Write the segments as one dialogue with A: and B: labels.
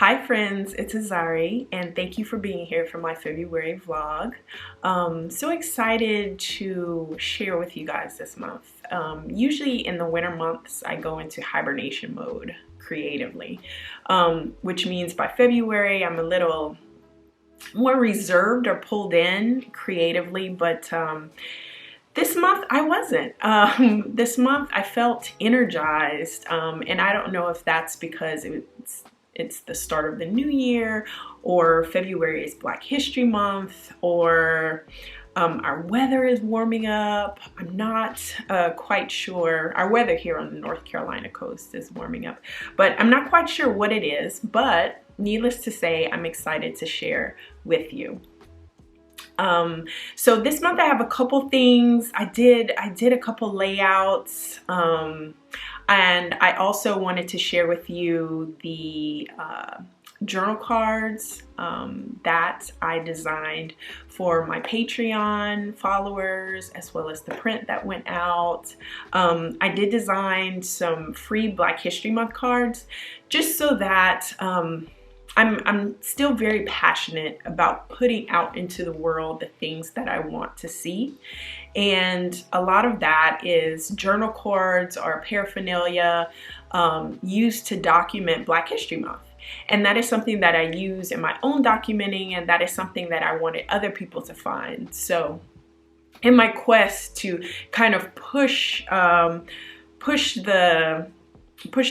A: Hi friends, it's Azzari and thank you for being here for my February vlog. So excited to share with you guys this month. Usually in the winter months I go into hibernation mode creatively, which means by February I'm a little more reserved or pulled in creatively, but this month I wasn't. This month I felt energized, and I don't know if that's because it's the start of the new year, or February is Black History Month, or our weather is warming up. I'm not quite sure. Our weather here on the North Carolina coast is warming up, but I'm not quite sure what it is. But needless to say, I'm excited to share with you. So this month I have a couple things. I did a couple layouts, and I also wanted to share with you the journal cards that I designed for my Patreon followers, as well as the print that went out. I did design some free Black History Month cards just so that I'm still very passionate about putting out into the world the things that I want to see. And a lot of that is journal cards or paraphernalia used to document Black History Month. And that is something that I use in my own documenting, and that is something that I wanted other people to find. So in my quest to kind of push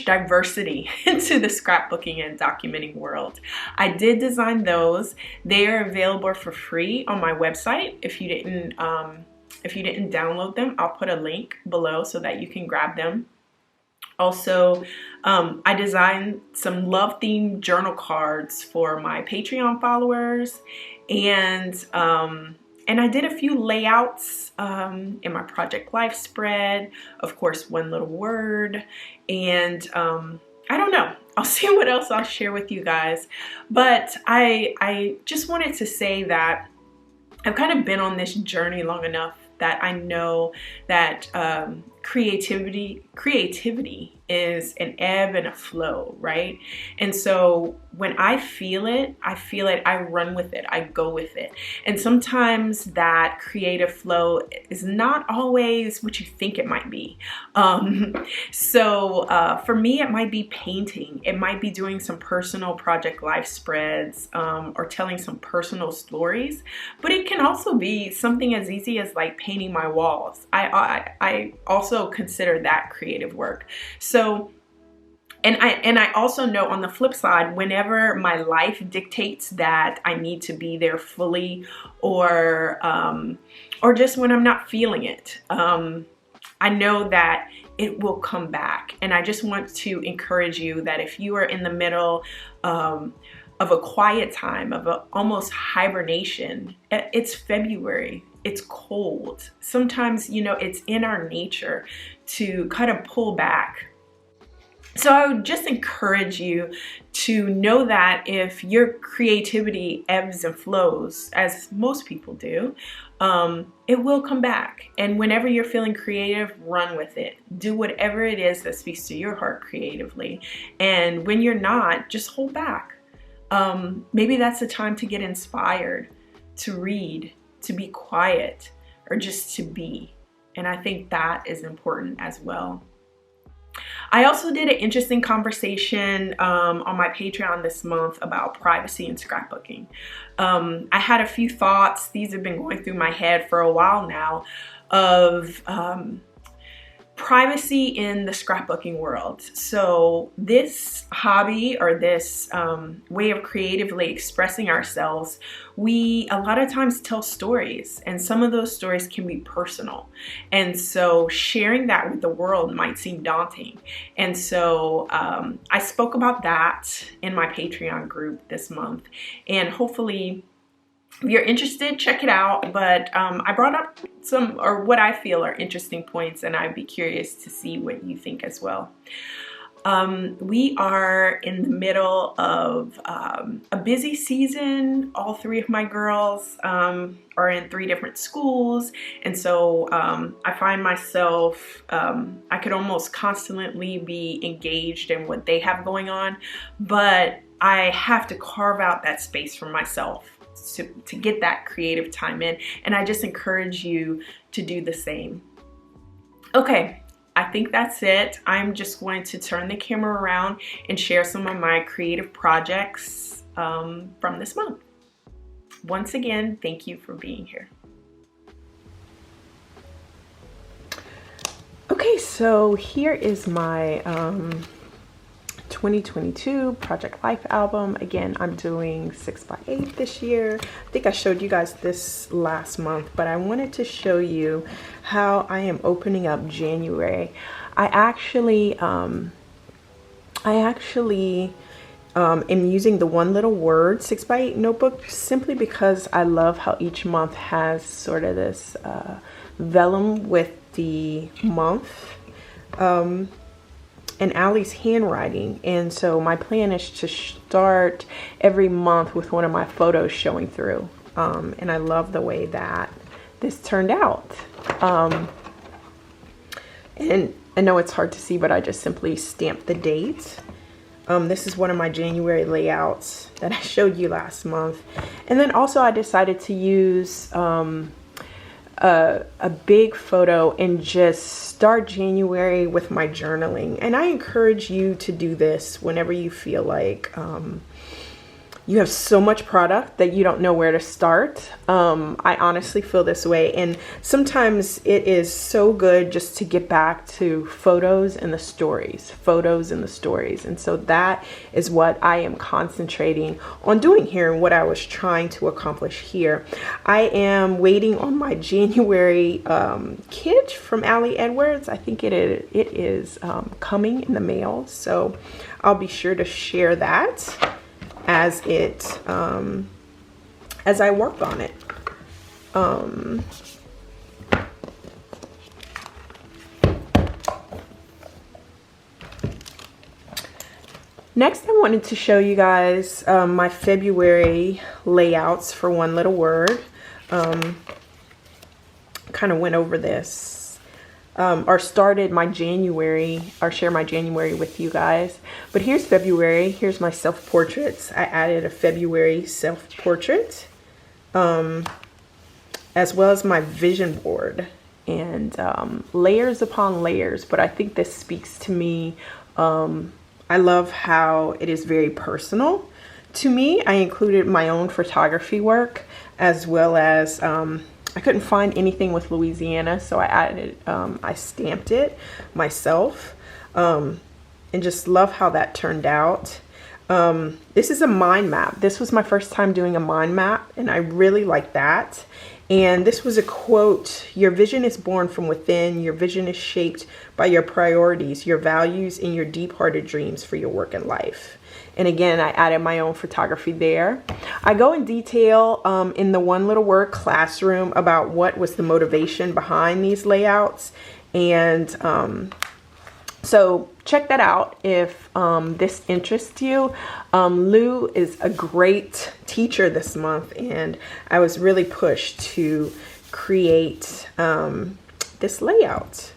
A: diversity into the scrapbooking and documenting world, I did design those. They are available for free on my website. If you didn't download them, I'll put a link below so that you can grab them. Also, I designed some love-themed journal cards for my Patreon followers, and I did a few layouts in my Project Life spread, of course, one little word, and I don't know. I'll see what else I'll share with you guys. But I just wanted to say that I've kind of been on this journey long enough that I know that creativity is an ebb and a flow, right? And so when I feel it, I run with it, I go with it. And sometimes that creative flow is not always what you think it might be. So for me, it might be painting. It might be doing some personal Project Life spreads, or telling some personal stories. But it can also be something as easy as like painting my walls. I also consider that creative work. So, and I also know on the flip side, whenever my life dictates that I need to be there fully, or just when I'm not feeling it, I know that it will come back. And I just want to encourage you that if you are in the middle of a quiet time, of almost hibernation, it's February. It's cold. Sometimes, you know, it's in our nature to kind of pull back. So I would just encourage you to know that if your creativity ebbs and flows, as most people do, it will come back. And whenever you're feeling creative, run with it. Do whatever it is that speaks to your heart creatively. And when you're not, just hold back. Maybe that's the time to get inspired, to read, to be quiet, or just to be. And I think that is important as well. I also did an interesting conversation on my Patreon this month about privacy and scrapbooking. I had a few thoughts. These have been going through my head for a while now, of privacy in the scrapbooking world. So this hobby, or this way of creatively expressing ourselves, we a lot of times tell stories, and some of those stories can be personal. And so sharing that with the world might seem daunting. And so I spoke about that in my Patreon group this month, and hopefully if you're interested, check it out. But I brought up some, or what I feel are interesting points, and I'd be curious to see what you think as well. We are in the middle of a busy season. All three of my girls are in 3 different schools, and so I find myself, I could almost constantly be engaged in what they have going on, but I have to carve out that space for myself to get that creative time in. And I just encourage you to do the same. Okay, I think that's it. I'm just going to turn the camera around and share some of my creative projects from this month. Once again, thank you for being here. Okay, so here is my 2022 Project Life album. Again, I'm doing 6x8 this year. I think I showed you guys this last month, but I wanted to show you how I am opening up January. I actually am using the One Little Word 6x8 notebook simply because I love how each month has sort of this vellum with the month and Allie's handwriting. And so my plan is to start every month with one of my photos showing through. And I love the way that this turned out. And I know it's hard to see, but I just simply stamped the date. This is one of my January layouts that I showed you last month. And then also I decided to use a big photo and just start January with my journaling. And I encourage you to do this whenever you feel like you have so much product that you don't know where to start. I honestly feel this way, and sometimes it is so good just to get back to photos and the stories. And so that is what I am concentrating on doing here and what I was trying to accomplish here. I am waiting on my January kit from Azzari Edwards. I think it is coming in the mail, so I'll be sure to share that as I work on it. Next, I wanted to show you guys my February layouts for One Little Word. Kind of went over this. Or started my January, or share my January with you guys. But here's February. Here's my self-portraits. I added a February self-portrait, as well as my vision board, and layers upon layers. But I think this speaks to me. I love how it is very personal to me. I included my own photography work, as well as I couldn't find anything with Louisiana, so I added, I stamped it myself, and just love how that turned out. This is a mind map. This was my first time doing a mind map, and I really like that. And this was a quote: "Your vision is born from within. Your vision is shaped by your priorities, your values, and your deep-hearted dreams for your work and life." And again, I added my own photography there. I go in detail in the One Little Word classroom about what was the motivation behind these layouts. And so check that out if this interests you. Lou is a great teacher this month, and I was really pushed to create this layout.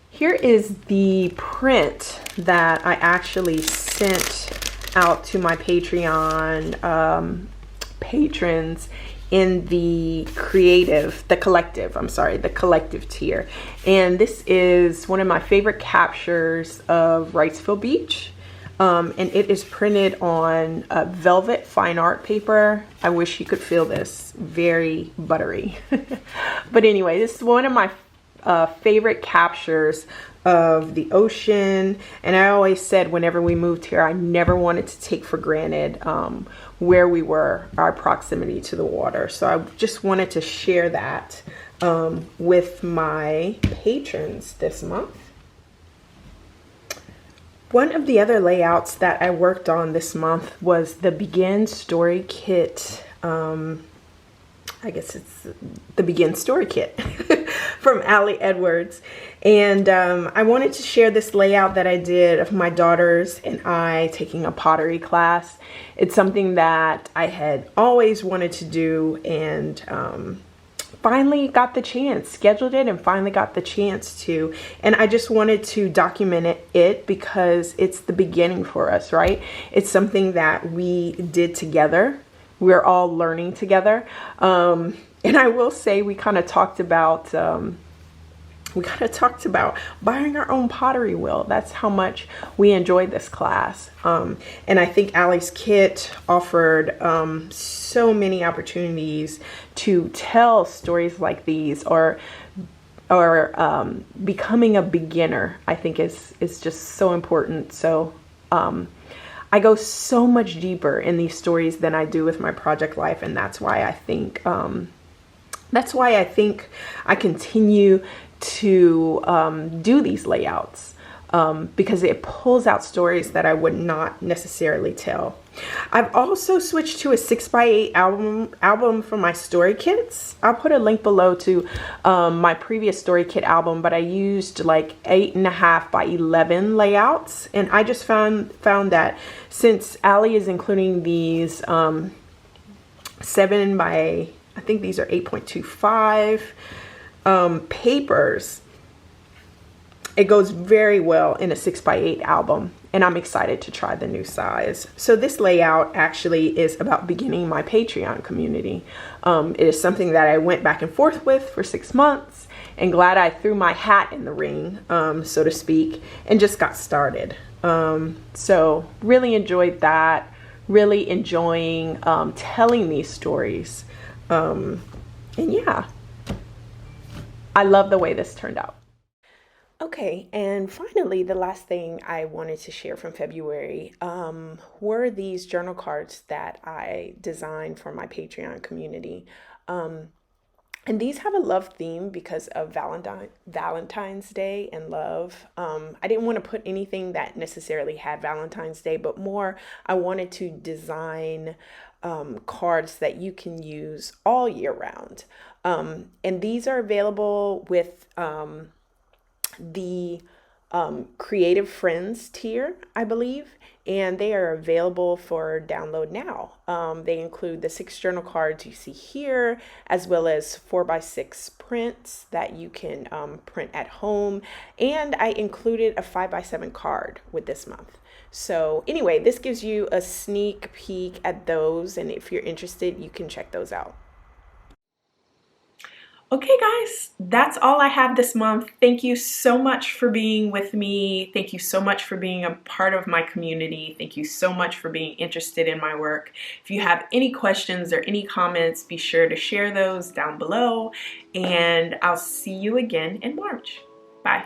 A: Here is the print that I actually sent out to my Patreon patrons in the collective tier. And this is one of my favorite captures of Wrightsville Beach. And it is printed on velvet fine art paper. I wish you could feel this, very buttery. But anyway, this is one of my favorite captures of the ocean. And I always said whenever we moved here, I never wanted to take for granted where we were, our proximity to the water. So I just wanted to share that with my patrons this month. One of the other layouts that I worked on this month was the Begin Story Kit. I guess it's the Begin Story Kit from Azzari Edwards. And I wanted to share this layout that I did of my daughters and I taking a pottery class. It's something that I had always wanted to do and finally got the chance, scheduled it and finally got the chance to. And I just wanted to document it because it's the beginning for us, right? It's something that we did together. We're all learning together. And I will say we kind of talked about buying our own pottery wheel. That's how much we enjoyed this class. And I think Allie's kit offered so many opportunities to tell stories like these, or becoming a beginner, I think is just so important. So I go so much deeper in these stories than I do with my project life, and that's why I think I continue to do these layouts, because it pulls out stories that I would not necessarily tell. I've also switched to a 6x8 album for my story kits. I'll put a link below to my previous story kit album, but I used like 8.5 by 11 layouts, and I just found that since Allie is including these 7 by, I think these are 8.25 papers, it goes very well in a 6x8 album, and I'm excited to try the new size. So this layout actually is about beginning my Patreon community. It is something that I went back and forth with for 6 months, and glad I threw my hat in the ring, so to speak, and just got started. So really enjoyed that, really enjoying telling these stories. And yeah, I love the way this turned out. Okay, and finally, the last thing I wanted to share from February were these journal cards that I designed for my Patreon community. And these have a love theme because of Valentine's Day and love. I didn't want to put anything that necessarily had Valentine's Day, but more I wanted to design cards that you can use all year round. And these are available with the Creative Friends tier, I believe, and they are available for download now. They include the 6 journal cards you see here, as well as 4x6 prints that you can print at home, and I included a 5x7 card with this month. So anyway, this gives you a sneak peek at those, and if you're interested, you can check those out. Okay, guys, that's all I have this month. Thank you so much for being with me. Thank you so much for being a part of my community. Thank you so much for being interested in my work. If you have any questions or any comments, be sure to share those down below, and I'll see you again in March. Bye.